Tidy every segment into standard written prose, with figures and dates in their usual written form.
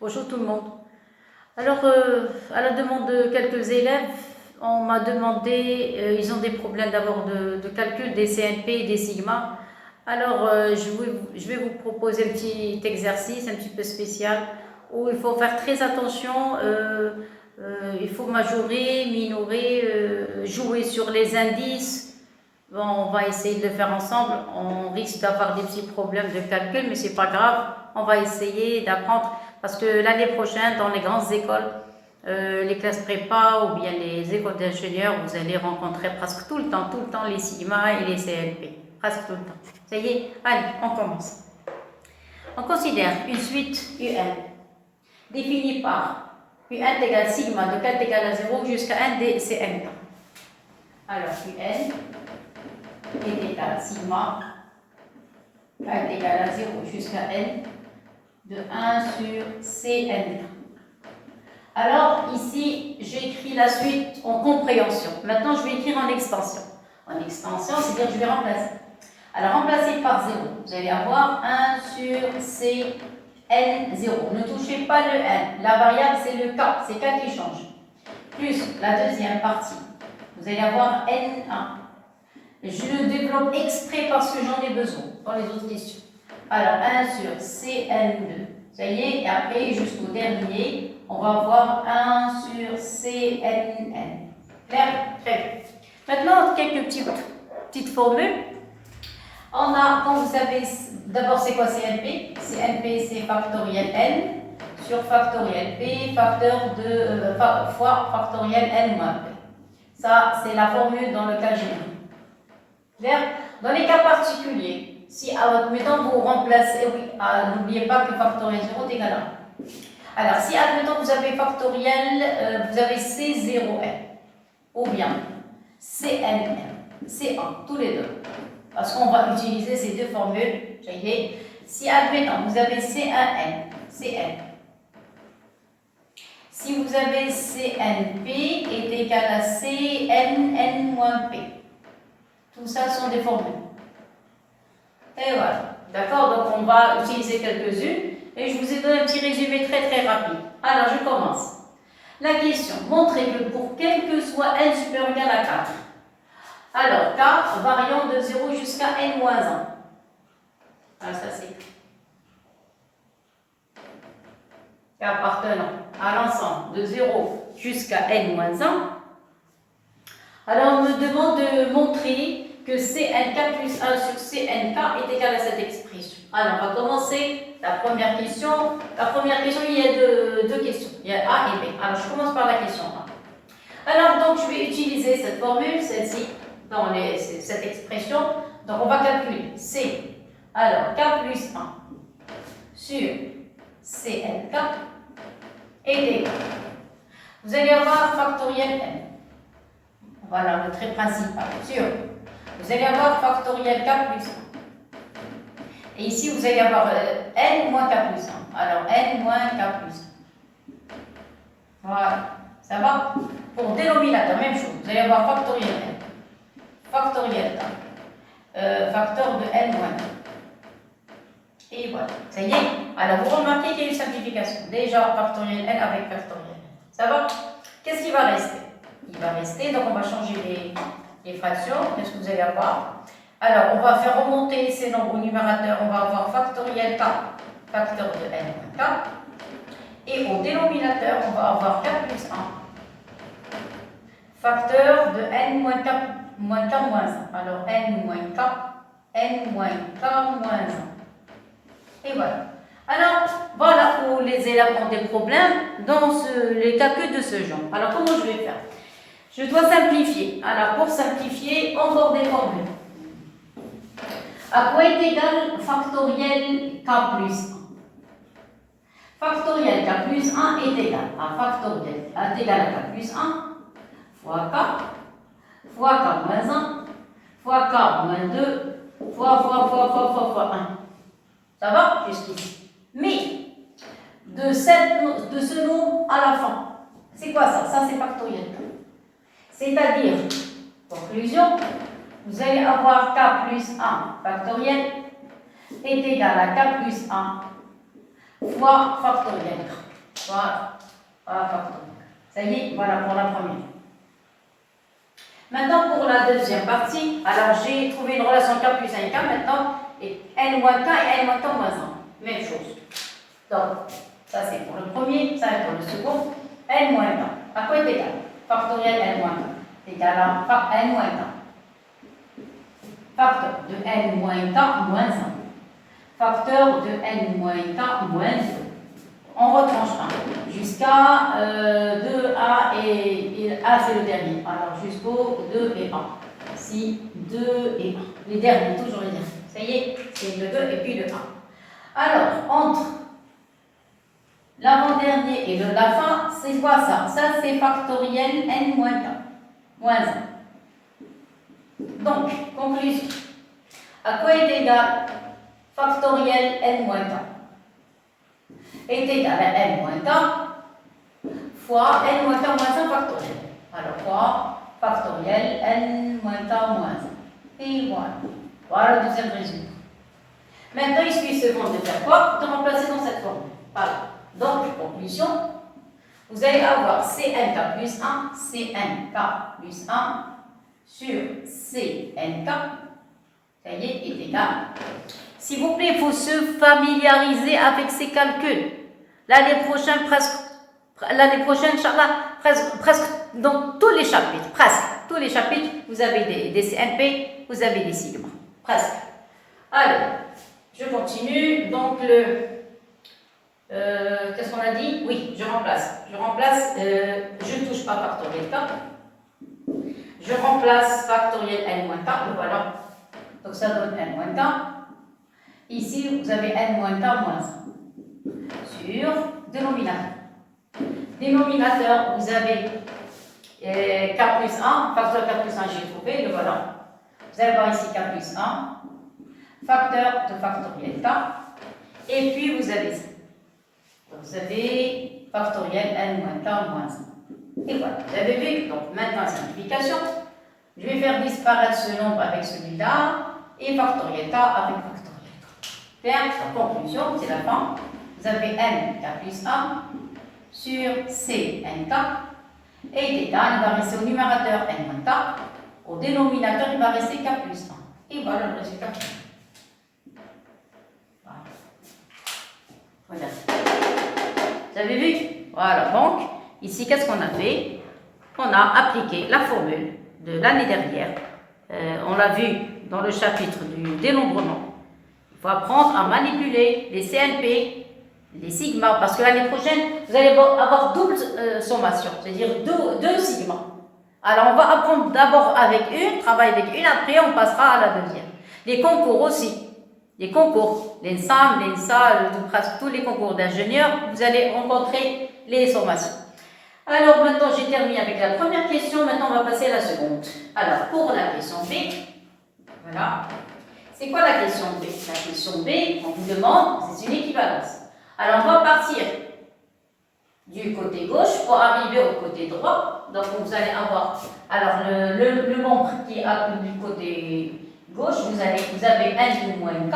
Bonjour tout le monde. Alors, à la demande de quelques élèves, on m'a demandé, ils ont des problèmes d'abord de calcul des CNP et des sigma. Alors, je vais vous proposer un petit exercice un petit peu spécial où il faut faire très attention. Il faut majorer, minorer, jouer sur les indices. Bon, on va essayer de le faire ensemble. On risque d'avoir des petits problèmes de calcul, mais c'est pas grave. On va essayer d'apprendre parce que l'année prochaine, dans les grandes écoles, les classes prépa ou bien les écoles d'ingénieurs, vous allez rencontrer presque tout le temps les sigma et les CNP. Presque tout le temps. Ça y est, allez, on commence. On considère une suite UN définie par UN égale sigma de 4 égale à 0 jusqu'à 1 des CNK. Alors, UN est égal à sigma 4 égale à 0 jusqu'à n de 1 sur Cn. Alors ici, j'écris la suite en compréhension. Maintenant, je vais écrire en extension. En extension, c'est-à-dire que je vais remplacer. Alors, remplacer par 0, vous allez avoir 1 sur Cn0. Ne touchez pas le n. La variable, c'est le k. C'est k qui change. Plus la deuxième partie. Vous allez avoir n1. Je le développe exprès parce que j'en ai besoin dans les autres questions. Alors, 1 sur Cn2. Ça y est, et après, jusqu'au dernier, on va avoir 1 sur Cnn. Clair? Très bien. Maintenant, quelques petites formules. On a, quand vous savez, d'abord, c'est quoi CNP? CNP, c'est factoriel n sur factoriel p, fois factoriel n moins p. Ça, c'est la formule dans le cas général. Dans les cas particuliers, si, admettons, vous remplacez, oui, n'oubliez pas que factoriel 0 est égal à 1. Alors, si, admettons, vous avez factoriel, vous avez C0n, ou bien CNn, C1, tous les deux. Parce qu'on va utiliser ces deux formules, si, admettons, vous avez C1n, Cn. Si vous avez CNP est égal à Cnn moins p. Tout ça sont des formules. Et voilà. D'accord? Donc, on va utiliser quelques-unes. Et je vous ai donné un petit résumé très rapide. Alors, je commence. La question. Montrez que pour quel que soit n supérieur ou égal à 4. Alors, k variant de 0 jusqu'à n moins 1. Alors, ça c'est k appartenant à l'ensemble de 0 jusqu'à n moins 1. Alors, on me demande de montrer que Cnk plus 1 sur Cnk est égal à cette expression. Alors, on va commencer la première question. La première question, il y a deux questions. Il y a A et B. Alors, je commence par la question A. Alors, donc, je vais utiliser cette formule, celle-ci, dans cette expression. Donc, on va calculer C. Alors, K plus 1 sur Cnk est égal. Vous allez avoir factoriel n. Voilà, le trait principal. Sur. Vous allez avoir factoriel k plus 1. Et ici, vous allez avoir n moins k plus 1. Alors, n moins k plus 1. Voilà. Ça va? Pour dénominateur, même chose. Vous allez avoir factoriel n. Factoriel k. Facteur de n moins 1. Et voilà. Ça y est? Alors, vous remarquez qu'il y a une simplification. Déjà, factoriel n avec factoriel n. Ça va? Qu'est-ce qui va rester? Il va rester, donc on va changer les fractions. Qu'est-ce que vous allez avoir? Alors, on va faire remonter ces nombres au numérateur. On va avoir factoriel k, facteur de n moins k. Et au dénominateur, on va avoir k plus 1, facteur de n moins k moins 1. Alors, n moins k moins 1. Et voilà. Alors, voilà où les élèves ont des problèmes dans les calculs de ce genre. Alors, comment je vais faire? Je dois simplifier. Alors, pour simplifier, encore des formules. À quoi est égal factoriel k plus 1? Factoriel k plus 1 est égal à factoriel est égal à k plus 1 fois k moins 1 fois k moins 2 fois 1. Ça va jusqu'ici? Mais de ce nombre à la fin, c'est quoi ça? Ça, c'est factoriel k. C'est-à-dire, conclusion, vous allez avoir k plus 1 factoriel est égal à k plus 1 fois factoriel k. Voilà. Voilà, factoriel. Ça y est, voilà pour la première. Maintenant, pour la deuxième partie, alors j'ai trouvé une relation K plus 1K maintenant, et N moins K et N moins K moins 1. Même chose. Donc, ça c'est pour le premier, ça c'est pour le second. N moins K. À quoi est égal? Factoriel N moins K. Égal à N moins K. Facteur de N moins K moins 1. Facteur de N moins K moins 2. On retranche 1 jusqu'à 2A et A c'est le dernier. Alors jusqu'au 2 et 1. Ici, 2 et 1. Les derniers, toujours les derniers. Ça y est, c'est le 2 et puis le 1. Alors, entre l'avant-dernier et la fin, c'est quoi ça? Ça c'est factoriel N moins K. Moins 1. Donc, conclusion. À quoi est égal factoriel N moins K? Est égal à N moins K fois N moins K moins 1 factoriel. Alors, fois factoriel N moins K moins 1. Et voilà. Voilà le deuxième résultat. Maintenant, il suffit seulement de faire quoi? De remplacer dans cette formule. Voilà. Donc, conclusion, vous allez avoir CNK plus 1, CNK plus 1 sur CNK, ça y est égal. S'il vous plaît, il faut se familiariser avec ces calculs. L'année prochaine, Inch'Allah, presque dans tous les chapitres, tous les chapitres, vous avez des CNP, vous avez des sigma. Presque. Allez, je continue. Donc, qu'est-ce qu'on a dit? Oui, je remplace. Je ne touche pas factoriel K. Je remplace factoriel N moins K, le voilà. Donc, ça donne N moins K. Ici, vous avez N moins K moins 1 sur dénominateur. Dénominateur, vous avez K plus 1, facteur K plus 1, j'ai trouvé, le voilà. Vous allez voir ici K plus 1, facteur de factoriel K, et puis vous avez ça. Vous avez factoriel N moins K moins 1. Et voilà, vous avez vu, donc maintenant simplification. Je vais faire disparaître ce nombre avec celui-là, et factoriel K avec factoriel K. Faire la conclusion, c'est la fin. Vous avez N K plus 1 sur C NK est égal, il va rester au numérateur N moins K, au dénominateur il va rester K plus 1. Et voilà le résultat. Voilà. Vous avez vu? Voilà, donc ici qu'est-ce qu'on a fait? On a appliqué la formule de l'année dernière. On l'a vu dans le chapitre du dénombrement. Il faut apprendre à manipuler les CNP, les sigma, parce que l'année prochaine, vous allez avoir double sommation, c'est-à-dire deux sigma. Alors, on va apprendre d'abord avec une, travailler avec une, après on passera à la deuxième. Les concours aussi, les concours, l'ENSAM, l'ENSA, presque tous les concours d'ingénieurs, vous allez rencontrer les sommations. Alors, maintenant, j'ai terminé avec la première question, maintenant on va passer à la seconde. Alors, pour la question B, voilà. C'est quoi la question B? La question B, on vous demande, c'est une équivalence. Alors, on va partir du côté gauche pour arriver au côté droit. Donc, vous allez avoir, alors le membre qui est du côté gauche, vous avez N moins K.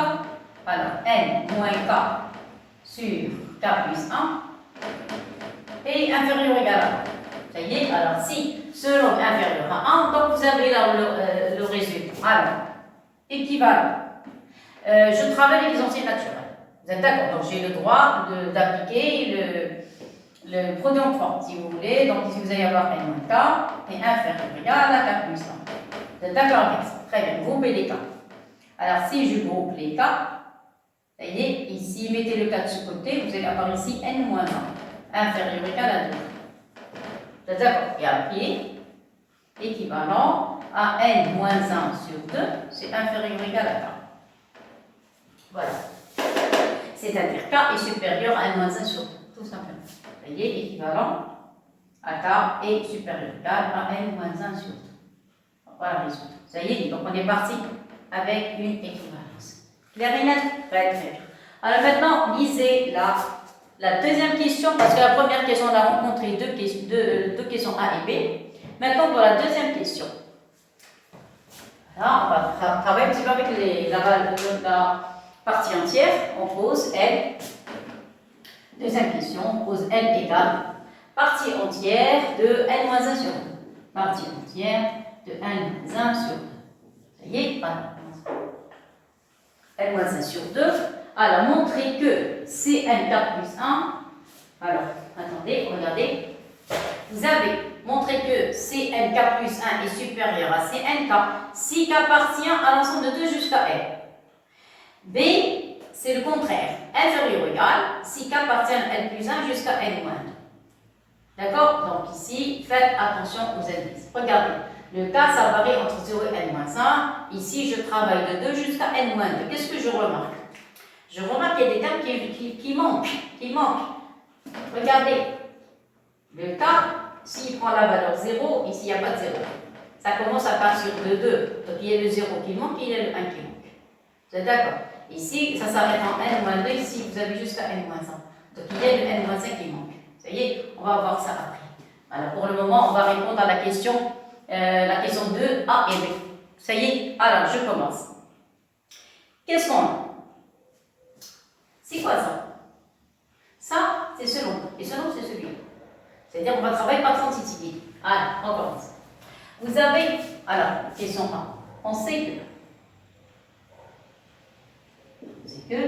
Alors, N moins K sur K plus 1 et inférieur ou égal à 1. Ça y est, alors si ce nombre est inférieur à 1, donc vous avez là le résultat. Alors, équivalent. Je travaille avec les anciennes naturelles. Vous êtes d'accord? Donc j'ai le droit d'appliquer le produit en forme, si vous voulez. Donc ici vous allez avoir N moins K et inférieur ou égal à K plus 1. Vous êtes d'accord avec ça? Très bien, groupez les K. Alors si je groupe les K, ça y est, ici mettez le K de ce côté, vous allez avoir ici N moins 1, inférieur ou égal à 2. Vous êtes d'accord? Et appliquer équivalent à N moins 1 sur 2, c'est inférieur ou égal à K. Voilà. C'est-à-dire K est supérieur à N moins 1 sur 2, tout simplement. Vous voyez, équivalent à K est supérieur ou égal à N moins 1 sur 2. Voilà le résultat. Ça y est, donc on est parti avec une équivalence. Clair et net? Très très bien. Alors maintenant, lisez la deuxième question, parce que la première question, on a rencontré deux questions A et B. Maintenant, pour la deuxième question. Là, on va travailler un petit peu avec la partie entière. On pose L. Deuxième question, pose n égale partie entière de n-1 sur 2. Partie entière de n-1 sur 2. Ça y est, voilà. n-1 sur 2. Alors, montrez que Cnk plus 1. Alors, attendez, regardez. Vous avez montré que Cnk plus 1 est supérieur à Cnk si k appartient à l'ensemble de 2 jusqu'à n. B, c'est le contraire. Inférieur ou égal si k appartient à n plus 1 jusqu'à n-2. D'accord? Donc ici, faites attention aux indices. Regardez, le cas, ça varie entre 0 et n-1. Ici, je travaille de 2 jusqu'à n-2. Qu'est-ce que je remarque? Je remarque qu'il y a des termes qui manquent. Regardez, le cas, s'il prend la valeur 0, ici, il n'y a pas de 0. Ça commence à partir de 2. Donc, il y a le 0 qui manque, il y a le 1 qui manque. Vous êtes d'accord? Ici, ça s'arrête en n-2. Ici, vous avez jusqu'à n-1. Donc, il y a le n-5 qui manque. Ça y est, on va voir ça après. Alors, pour le moment, on va répondre à la question 2, A et B. Ça y est, alors, je commence. Qu'est-ce qu'on a? C'est quoi ça? Ça, c'est ce nombre. Et ce nombre, c'est celui-là. C'est-à-dire qu'on va travailler par transitivité. Alors, on commence. Vous avez, alors, question 1. On sait que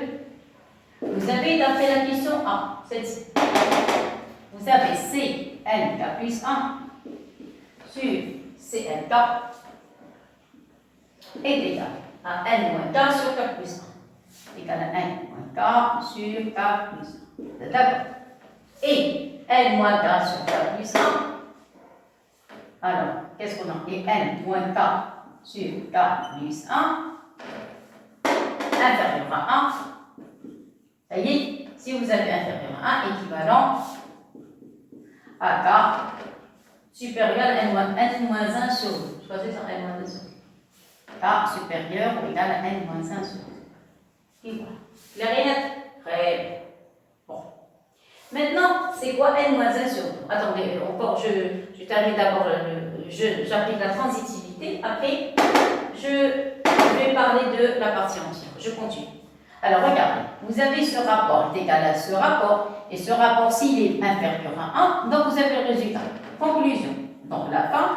vous avez, d'après la question A, celle-ci. Vous avez Cnk plus 1 sur Cnk est égal à n-k sur k plus 1. Égal à n-k sur k plus 1. D'accord? Et n-k sur k plus 1. Alors, qu'est-ce qu'on a? Et n-k sur k plus 1 inférieur à 1. Ça y est, si vous avez inférieur à 1, équivalent à k supérieur à n-1 sur 2. Choisissez ça n-2 sur 2. K supérieur ou égal à n-1 sur 2. Et voilà. Clair et net? Très bien. Bon. Maintenant, c'est quoi n-1 sur 2? Attendez, encore, je termine d'abord, j'applique la transitivité. Après, je vais parler de la partie entière. Je continue. Alors, regardez, vous avez ce rapport est égal à ce rapport, et ce rapport, s'il est inférieur à 1, donc vous avez le résultat. Conclusion. Donc, la fin,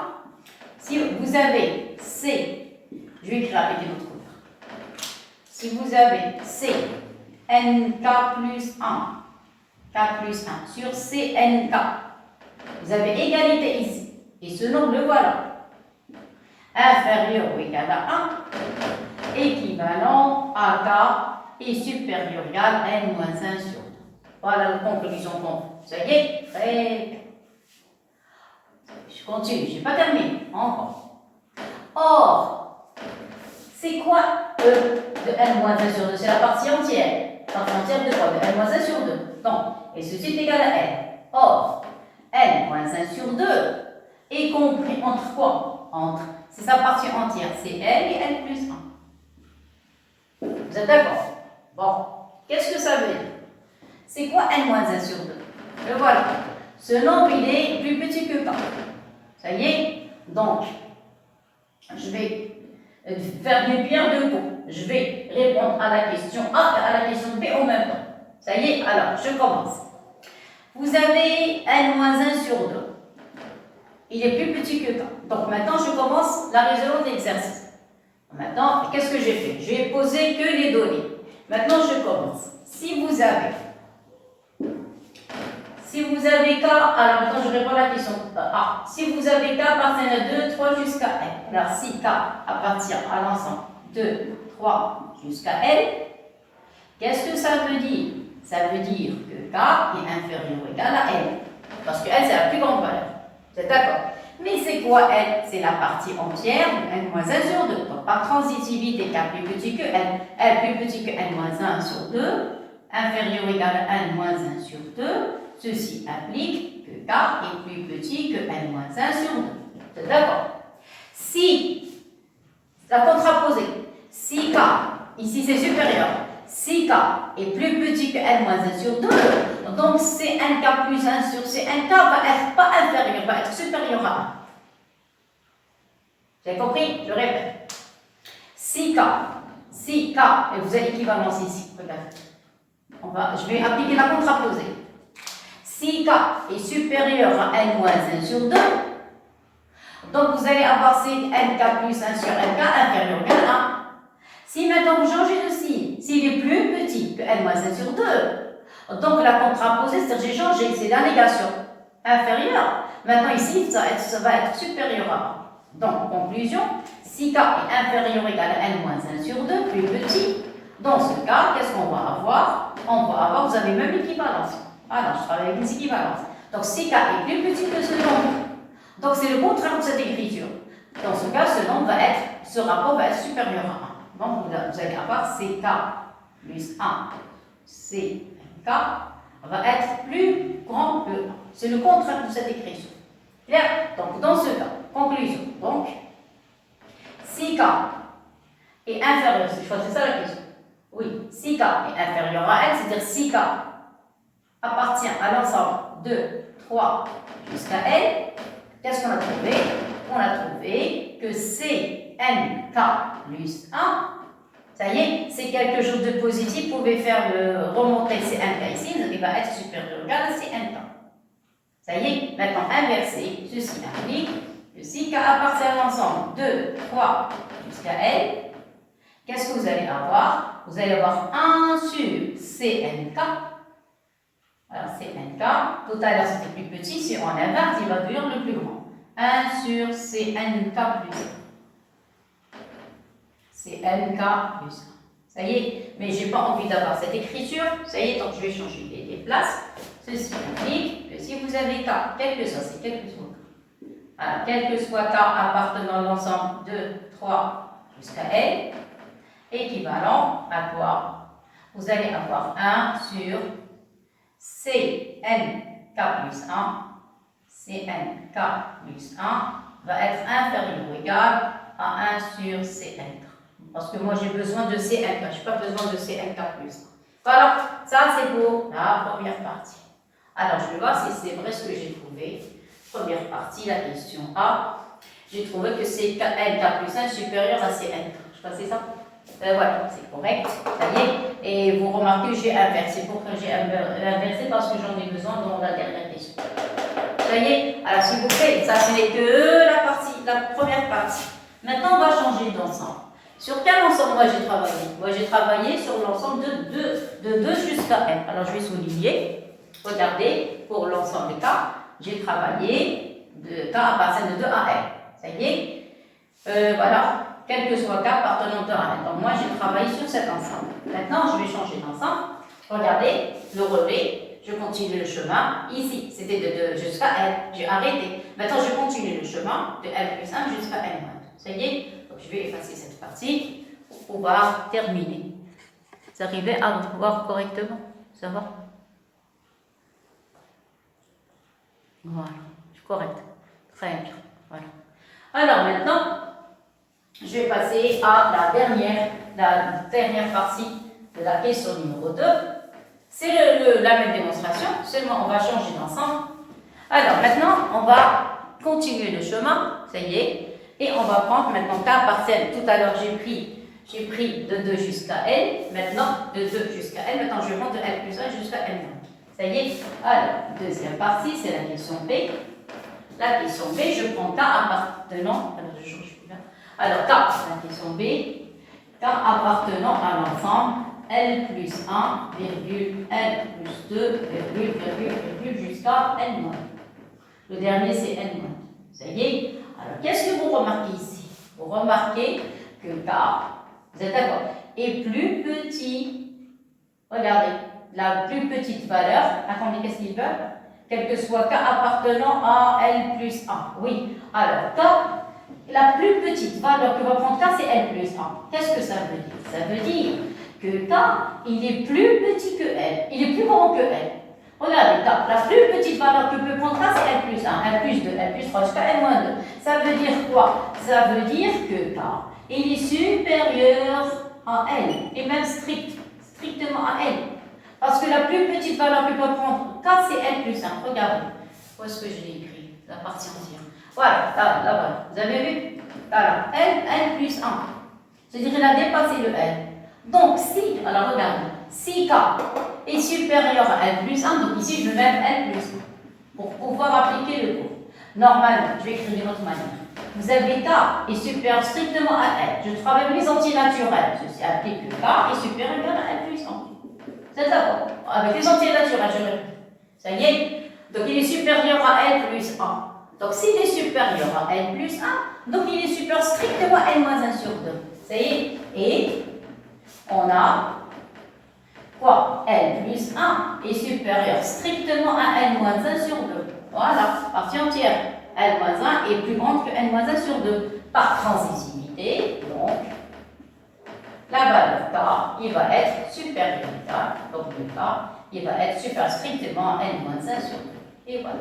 si vous avez C, je vais écrire avec une autre couleur. Si vous avez C, nk plus 1, k plus 1 sur Cnk, vous avez égalité ici, et ce nombre, le voilà. Inférieur ou égal à 1, équivalent à k est supérieur ou égal à n-1 sur 2. Voilà la conclusion qu'on fait. Ça y est, très bien. Je continue, je n'ai pas terminé. Encore. Or, c'est quoi E de n-1 sur 2? C'est la partie entière. Partie entière de quoi? De n-1 sur 2. Donc, et ceci est égal à n. Or, n-1 sur 2 est compris entre quoi? Entre, c'est sa partie entière, c'est n et n plus 1. Vous êtes d'accord? Bon, qu'est-ce que ça veut dire? C'est quoi n-1 sur 2? Le voilà. Ce nombre, il est plus petit que k. Ça y est? Donc, je vais faire une pierre deux coups. Je vais répondre à la question A et à la question B en même temps. Ça y est? Alors, je commence. Vous avez n-1 sur 2. Il est plus petit que k. Donc, maintenant, je commence la résolution de l'exercice. Maintenant, qu'est-ce que j'ai fait? J'ai posé que les données. Maintenant, je commence. Si vous avez k, alors maintenant je réponds à la question A. Si vous avez k appartient à 2, 3 jusqu'à n. Alors si k appartient à l'ensemble 2, 3 jusqu'à n, qu'est-ce que ça veut dire? Ça veut dire que k est inférieur ou égal à n. Parce que n c'est la plus grande valeur. Vous êtes d'accord? Mais c'est quoi n? C'est la partie entière de n-1 sur 2. Donc par transitivité, k plus petit que n, plus petit que n-1 sur 2, inférieur ou égal à n-1 sur 2, ceci implique que k est plus petit que n-1 sur 2. Vous êtes d'accord? Si, la contraposée, si k, ici c'est supérieur, si k est plus petit que n-1 sur 2, donc Cnk plus 1 sur Cnk va être pas inférieur, va être supérieur à 1. Vous avez compris? Je répète. Si k, et vous avez l'équivalence ici, regardez. Je vais appliquer la contraposée. Si K est supérieur à n moins 1 sur 2, donc vous allez avoir Nk plus 1 sur Nk inférieur à 1. Si maintenant vous changez de signe, s'il est plus petit que n moins 1 sur 2, donc la contraposée, c'est-à-dire j'ai changé, c'est la négation inférieure. Maintenant ici, ça va être supérieur à 1. Donc, conclusion, si K est inférieur ou égal à n moins 1 sur 2, plus petit, dans ce cas, qu'est-ce qu'on va avoir? On va avoir, vous avez même l'équivalence. Alors, je travaille avec les équivalences. Donc, si K est plus petit que ce nombre, donc c'est le contraire de cette écriture. Dans ce cas, ce rapport va être supérieur à 1. Donc, vous allez avoir CK plus 1, CNK va être plus grand que 1. C'est le contraire de cette écriture. Clair? Donc, dans ce cas, conclusion. Donc, si K est inférieur, je crois que c'est ça la question. Oui, si K est inférieur à N, c'est-à-dire si K appartient à l'ensemble de 3 jusqu'à N, qu'est-ce qu'on a trouvé? On a trouvé que CNK plus 1, ça y est, c'est quelque chose de positif, vous pouvez faire remonter CNK ici, il va être supérieur ou égal à CNK. Ça y est, maintenant inverser, ceci implique que si K appartient à l'ensemble de 3 jusqu'à N, qu'est-ce que vous allez avoir? Vous allez avoir 1 sur CNK. Alors CNK, tout à l'heure c'était plus petit, si on inverse, il va devenir le plus grand. 1 sur CNK plus 1. CNK plus 1. Ça y est, mais je n'ai pas envie d'avoir cette écriture. Ça y est, donc je vais changer les places. Ceci implique que si vous avez K, quel que soit, c'est quel que soit K. Voilà, quel que soit K appartenant à l'ensemble de 3 jusqu'à N, équivalent à quoi? Vous allez avoir 1 sur CNK plus 1. CNK plus 1 va être inférieur ou égal à 1 sur CNK. Parce que moi j'ai besoin de CNK, je n'ai pas besoin de CNK plus 1. Voilà, ça c'est pour la première partie. Alors je vais voir si c'est vrai ce que j'ai trouvé. Première partie, la question A. J'ai trouvé que c'est NK plus 1 supérieur à CNK. Je crois que c'est ça. Voilà, c'est correct. Ça y est. Et vous remarquez que j'ai inversé. Pourquoi j'ai inversé? Parce que j'en ai besoin dans la dernière question. Ça y est. Alors s'il vous plaît, ça ce n'est que la première partie. Maintenant on va changer d'ensemble. Sur quel ensemble moi j'ai travaillé? Moi j'ai travaillé sur l'ensemble de 2 jusqu'à n. Alors je vais souligner. Regardez, pour l'ensemble des cas, j'ai travaillé de K appartient de 2 à n. Ça y est. Voilà, quel que soit K appartenant de 2 à n. Donc moi j'ai travaillé sur cet ensemble. Maintenant je vais changer d'ensemble. Regardez, le relevé, je continue le chemin. Ici, c'était de 2 jusqu'à n. J'ai arrêté. Maintenant je continue le chemin de n plus 1 jusqu'à n moins 2. Ça y est. Donc je vais effacer cette partie pour pouvoir terminer. Vous arrivez à voir correctement? Ça va? Voilà, c'est correct. Très bien. Voilà. Alors maintenant, je vais passer à la dernière partie de la question numéro 2. C'est la même démonstration, seulement on va changer d'ensemble. Alors maintenant, on va continuer le chemin, ça y est, et on va prendre maintenant K partiel. Tout à l'heure, j'ai pris de 2 jusqu'à N, maintenant de 2 jusqu'à N, maintenant je monte de N plus 1 jusqu'à N. Ça y est. Alors, deuxième partie, c'est la question B. La question B, je prends K appartenant. Alors, je change plus là. Alors, K, la question B. K appartenant à l'ensemble L plus 1, virgule, L plus 2, virgule, jusqu'à N moins. Le dernier, c'est N moins. Ça y est. Alors, qu'est-ce que vous remarquez ici? Vous remarquez que K, vous êtes d'accord, est plus petit. Regardez. La plus petite valeur, attendez, qu'est-ce qu'ils veulent? Quel que soit K appartenant à L plus 1. Oui, alors K, la plus petite valeur que va prendre K, c'est L plus 1. Qu'est-ce que ça veut dire? Ça veut dire que K, il est plus petit que L, il est plus grand que L. Regardez, K, la plus petite valeur que peut prendre K, c'est L plus 1, L plus 2, L plus 3, jusqu'à L moins 2. Ça veut dire quoi? Ça veut dire que K, il est supérieur à L, et même strictement à L. Parce que la plus petite valeur que peut prendre K, c'est L plus 1. Regardez. Où est-ce que je l'ai écrit? La partie entière. Voilà, là, voilà. Vous avez vu? Voilà. L plus 1. C'est-à-dire qu'il a dépassé le L. Donc, si, alors regardez, si K est supérieur à N plus 1, donc ici je vais mettre N plus 1 pour pouvoir appliquer le cours. Normalement, je vais écrire d'une autre manière. Vous avez K est supérieur strictement à N. Je travaille avec les antinaturels. Ceci implique que K est supérieur à N plus 1. C'est d'accord. Avec les antinaturels, je répète. Ça y est. Donc il est supérieur à N plus 1. Donc s'il est supérieur à N plus 1, donc il est supérieur strictement à N moins 1 sur 2. Ça y est. Et on a quoi? N plus 1 est supérieur strictement à N moins 1 sur 2. Voilà, partie entière. N moins 1 est plus grande que N moins 1 sur 2. Par transitivité, donc, la valeur K, il va être supérieur à, donc le K, il va être supérieur strictement à N moins 1 sur 2. Et voilà.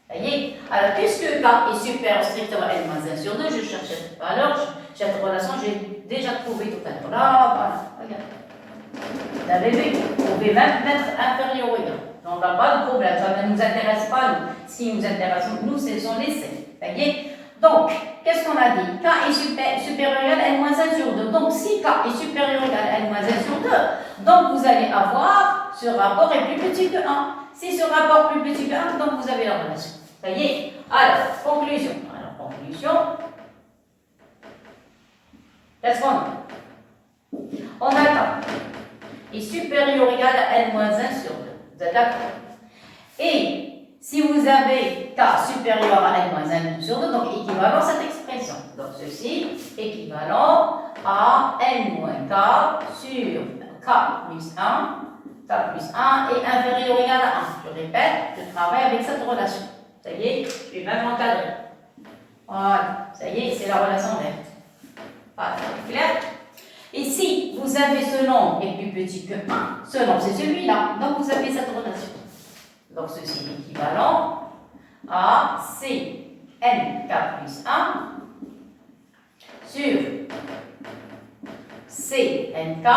Vous voyez? Alors, puisque K est supérieur strictement à N moins 1 sur 2, je cherche cette valeur, cette relation, j'ai déjà trouvé tout à l'heure. Là, voilà, regardez. Vous avez vu, vous pouvez même mettre inférieur ou égal. Donc, on n'a pas de problème, ça ne nous intéresse pas, nous. Ce qui nous intéresse, nous, ce sont les C. Vous voyez? Donc, qu'est-ce qu'on a dit? K est supérieur ou égal à N-1 sur 2. Donc, si K est supérieur ou égal à N-1 sur 2, donc vous allez avoir ce rapport est plus petit que 1. Si ce rapport est plus petit que 1, donc vous avez la relation. Vous voyez? Alors, conclusion. Qu'est-ce qu'on a? On a K est supérieur ou égal à N-1 sur 2. Vous êtes d'accord? Et si vous avez K supérieur à N-1 sur 2, donc équivalent à cette expression. Donc ceci équivalent à N-K sur K plus 1, K plus 1 est inférieur ou égal à 1. Je répète, je travaille avec cette relation. Ça y est, je vais même encadrer. Voilà, ça y est, c'est la relation verte. Voilà, c'est clair? Et si vous avez ce nombre est plus petit que 1, ce nombre c'est celui-là, donc vous avez cette relation. Donc ceci est équivalent à CNK plus 1 sur CNK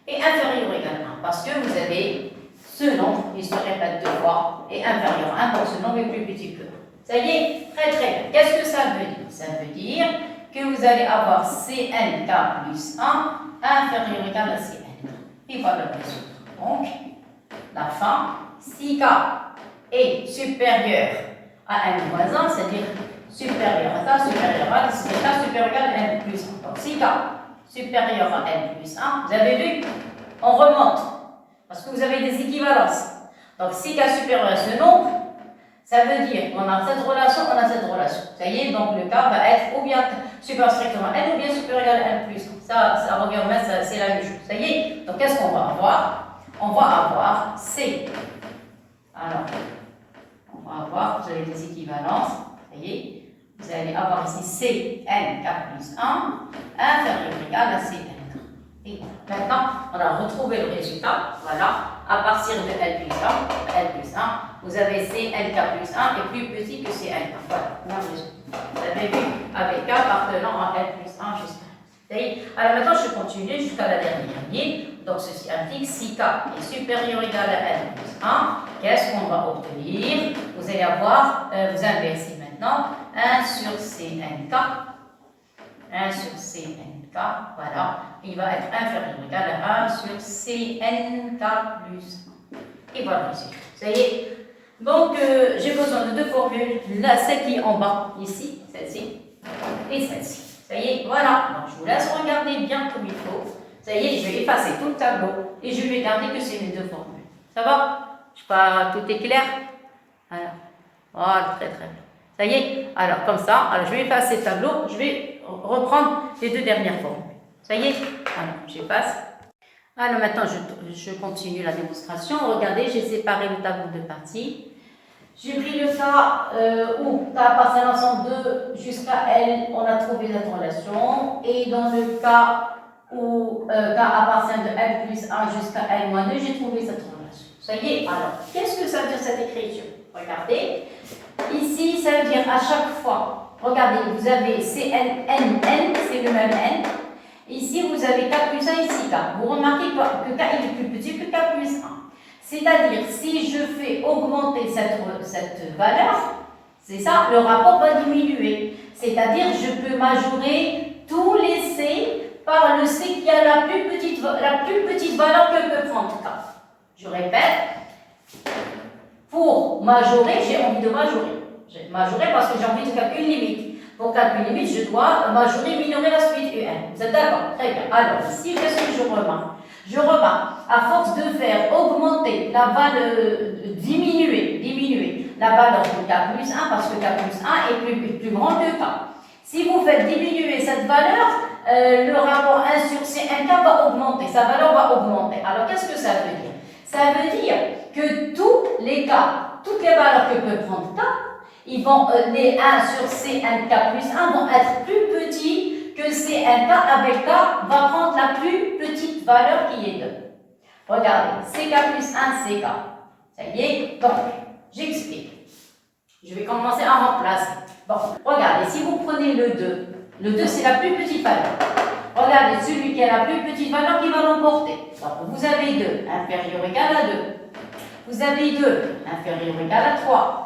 est inférieur ou égal à 1, parce que vous avez ce nombre, il se répète deux fois, est inférieur à 1, donc ce nombre est plus petit que 1. Ça y est, très très bien. Qu'est-ce que ça veut dire? Ça veut dire que vous allez avoir CNK plus 1 inférieur ou égal à CNK. Il va le résoudre. Donc, la fin, si K est supérieur à N moins 1, c'est-à-dire supérieur à K, supérieur à K, supérieur à N plus 1. Donc, si K supérieur à N plus 1, vous avez vu, on remonte, parce que vous avez des équivalences. Donc, si K supérieur à ce nombre, ça veut dire qu'on a cette relation, on a cette relation. Ça y est, donc le K va être ou bien supérieur strictement à N ou bien supérieur à N plus 1. Ça revient au même, c'est la même chose. Ça y est, donc qu'est-ce qu'on va avoir? On va avoir C. Alors, on va avoir, vous avez des équivalences. Ça y est, vous allez avoir ici C, N, K plus 1, inférieur ou égal à C, N. Et maintenant, on a retrouvé le résultat. Voilà. À partir de L plus 1, vous avez CNK plus 1 est plus petit que CNK. Voilà, même résultat. Vous avez vu avec K appartenant à L plus 1 jusqu'à. Alors maintenant, je continue jusqu'à la dernière ligne. Donc ceci implique si K est supérieur ou égal à L plus 1, qu'est-ce qu'on va obtenir? Vous allez avoir, vous inversez maintenant 1 sur CNK. 1 sur CNK, voilà, il va être inférieur ou égal à 1 sur CNK plus 1. Et voilà, ça y est. Donc, j'ai besoin de deux formules, là, celle qui est en bas, ici, celle-ci, et celle-ci. Ça y est, voilà. Donc, je vous laisse regarder bien comme il faut. Ça y est, je vais effacer tout le tableau et je vais garder que c'est les deux formules. Ça va? Je sais pas, tout est clair? Voilà, très très bien. Ça y est, alors comme ça, alors je vais effacer le tableau, je vais reprendre les deux dernières formules. Ça y est, alors j'efface. Alors maintenant, je continue la démonstration. Regardez, j'ai séparé le tableau de parties. J'ai pris le cas où K appartient à l'ensemble 2 jusqu'à L, on a trouvé cette relation. Et dans le cas où K appartient de L plus 1 jusqu'à L moins 2, j'ai trouvé cette relation. Ça y est, alors, qu'est-ce que ça veut dire cette écriture? Regardez. Ici, ça veut dire à chaque fois, regardez, vous avez CN, N, N, c'est le même N. Ici, vous avez K plus 1, ici K. Vous remarquez que K est plus petit que K plus 1. C'est-à-dire, si je fais augmenter cette valeur, c'est ça, le rapport va diminuer. C'est-à-dire, je peux majorer tous les C par le C qui a la plus petite valeur que peut prendre K. Je répète, pour majorer, j'ai envie de majorer. J'ai majoré parce que j'ai envie de calculer une limite. Pour calculer une limite, je dois majorer, minorer la suite UN. Vous êtes d'accord? Très bien. Alors, ici, qu'est-ce que je remarque? Je remarque, à force de faire augmenter la valeur, diminuer la valeur de K plus 1, parce que K plus 1 est plus grand que K. Si vous faites diminuer cette valeur, le rapport 1 sur CNK va augmenter, sa valeur va augmenter. Alors, qu'est-ce que ça veut dire? Ça veut dire que tous les cas, toutes les valeurs que peut prendre K, ils vont, les 1 sur CNK plus 1 vont être plus petits que CNK avec K va prendre la plus petite valeur qui est 2. Regardez, CK plus 1, CK. Ça y est, donc, j'explique. Je vais commencer à remplacer. Bon, regardez, si vous prenez le 2 c'est la plus petite valeur. Regardez, celui qui a la plus petite valeur qui va l'emporter. Donc, vous avez 2, inférieur ou égal à 2. Vous avez 2, inférieur ou égal à 3.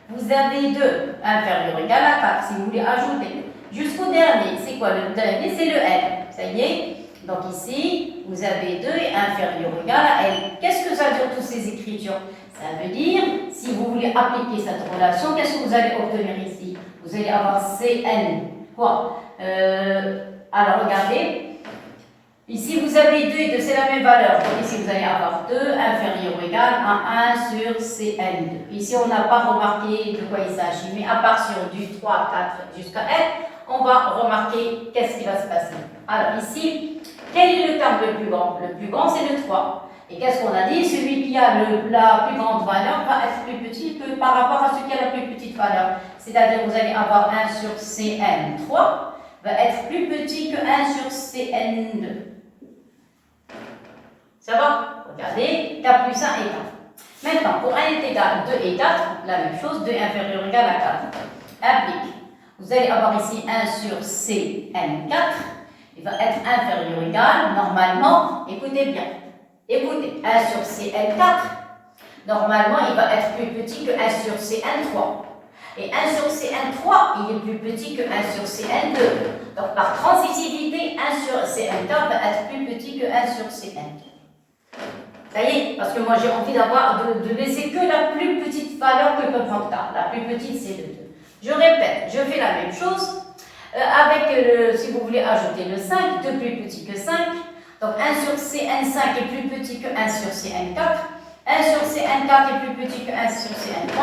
Vous avez 2, inférieur ou égal à 4, si vous voulez ajouter. Jusqu'au dernier, c'est quoi? Le dernier, c'est le L. Ça y est? Donc ici, vous avez 2 et inférieur ou égal à L. Qu'est-ce que ça veut dire, toutes ces écritures? Ça veut dire, si vous voulez appliquer cette relation, qu'est-ce que vous allez obtenir ici? Vous allez avoir Cn. Quoi? Alors, regardez. Ici, vous avez 2 et 2, c'est la même valeur. Donc ici, vous allez avoir 2 inférieur ou égal à 1 sur Cn2. Ici, on n'a pas remarqué de quoi il s'agit, mais à partir du 3, 4 jusqu'à N, on va remarquer qu'est-ce qui va se passer. Alors ici, quel est le terme le plus grand? Le plus grand, c'est le 3. Et qu'est-ce qu'on a dit? Celui qui a la plus grande valeur va être plus petit que par rapport à celui qui a la plus petite valeur. C'est-à-dire que vous allez avoir 1 sur Cn3 va être plus petit que 1 sur Cn2. Ça va? Regardez, K plus 1 et 4. Maintenant, pour 1 est égal à 2 et 4, la même chose, 2 inférieur ou égal à 4. Applique. Vous allez avoir ici 1 sur Cn4. Il va être inférieur ou égal, normalement, écoutez bien. Écoutez, 1 sur Cn4, normalement, il va être plus petit que 1 sur Cn3. Et 1 sur Cn3, il est plus petit que 1 sur Cn2. Donc, par transitivité, 1 sur Cn4 va être plus petit que 1 sur Cn2. Ça y est, parce que moi, j'ai envie de laisser que la plus petite valeur que peut prendre K. La plus petite, c'est le 2. Je répète, je fais la même chose avec, si vous voulez ajouter le 5, 2 plus petit que 5. Donc 1 sur Cn5 est plus petit que 1 sur Cn4. 1 sur Cn4 est plus petit que 1 sur Cn3.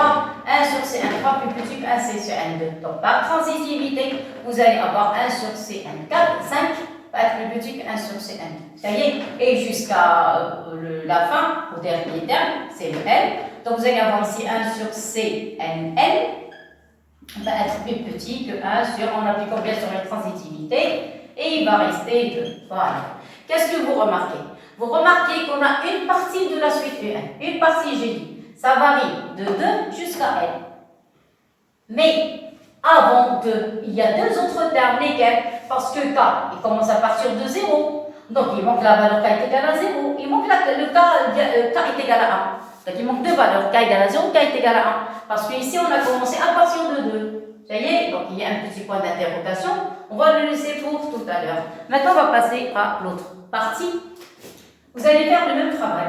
1 sur Cn3 plus petit que 1 sur Cn2. Donc par transitivité, vous allez avoir 1 sur Cn4, 5 va être plus petit que 1 sur Cn2. Ça y est, et jusqu'à la fin, au dernier terme, c'est le L. Donc vous allez avoir ici 1 sur Cnl va être plus petit que 1 sur, en appliquant bien sur la transitivité, et il va rester 2. Voilà. Qu'est-ce que vous remarquez? Vous remarquez qu'on a une partie de la suite UN. Une partie, j'ai dit, ça varie de 2 jusqu'à N. Mais avant 2, il y a 2 autres termes, lesquels? Parce que K, il commence à partir de 0. Donc il manque la valeur K est égale à 0. Il manque le K est égal à 1. Donc il manque 2 valeurs, K égale à 0, K est égal à 1. Parce qu'ici, on a commencé à partir de 2. Ça y est, donc il y a un petit point d'interrogation. On va le laisser pour tout à l'heure. Maintenant, on va passer à l'autre partie. Vous allez faire le même travail.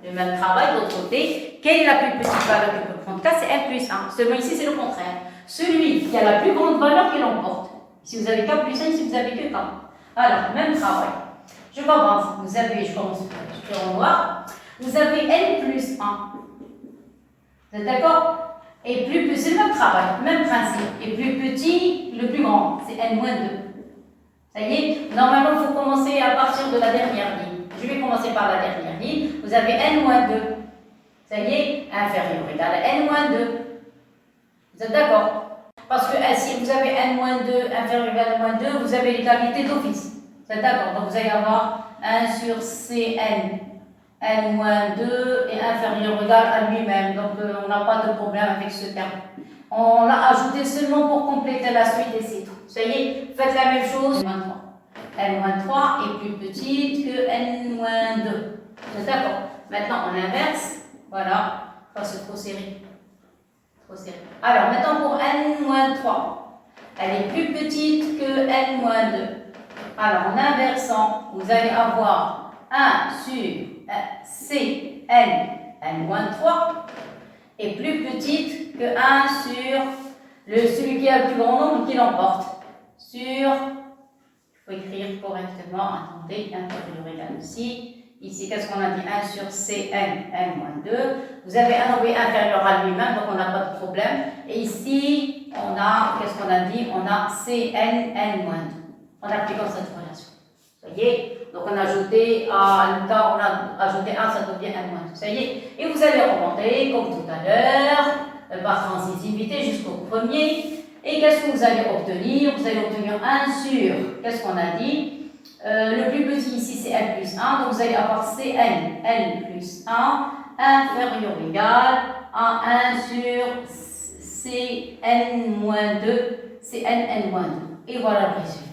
Le même travail de l'autre côté. Quelle est la plus petite valeur que peut prendre K? C'est N plus 1. Seulement ici, c'est le contraire. Celui qui a la plus grande valeur qui l'emporte. Si vous avez K plus 1, si vous avez que K. Alors, même travail. Je commence. Vous avez, je commence, je fais en noir. Vous avez N plus 1. Vous êtes d'accord? Et plus petit, c'est le même travail, même principe. Et plus petit, le plus grand, c'est N-2. Ça y est, normalement, il faut commencer à partir de la dernière ligne. Je vais commencer par la dernière ligne. Vous avez N-2. Ça y est, inférieur ou égal à N-2. Vous êtes d'accord? Parce que si vous avez N-2, inférieur ou égal à N-2, vous avez l'égalité d'office. Vous êtes d'accord? Donc vous allez avoir 1 sur Cn. N-2 est inférieur ou égal à lui-même. Donc, on n'a pas de problème avec ce terme. On l'a ajouté seulement pour compléter la suite et c'est tout. Ça y est, faites la même chose. N-3 est plus petite que N-2. C'est d'accord. Maintenant, on inverse. Voilà. Enfin, c'est trop serré. Trop serré. Alors, maintenant, pour N-3, elle est plus petite que N-2. Alors, en inversant, vous allez avoir 1 sur Cn, n-3, est plus petite que 1 sur celui qui a le plus grand nombre qui l'emporte. Sur, il faut écrire correctement, attendez, inférieur égal aussi. Ici, qu'est-ce qu'on a dit? 1 sur Cn, n-2. Vous avez un nombre inférieur à lui-même, donc on n'a pas de problème. Et ici, on a, qu'est-ce qu'on a dit? On a Cn, n-2. En appliquant cette relation. Ça y est, donc on a ajouté à l'état, on a ajouté 1, ça devient n-2. Ça y est, et vous allez remonter, comme tout à l'heure, par transitivité jusqu'au premier. Et qu'est-ce que vous allez obtenir? Vous allez obtenir 1 sur, qu'est-ce qu'on a dit? Le plus petit ici c'est n plus 1, donc vous allez avoir Cn, n plus 1, inférieur ou égal à 1 sur Cn-2, Cn-n-2. Et voilà le résultat.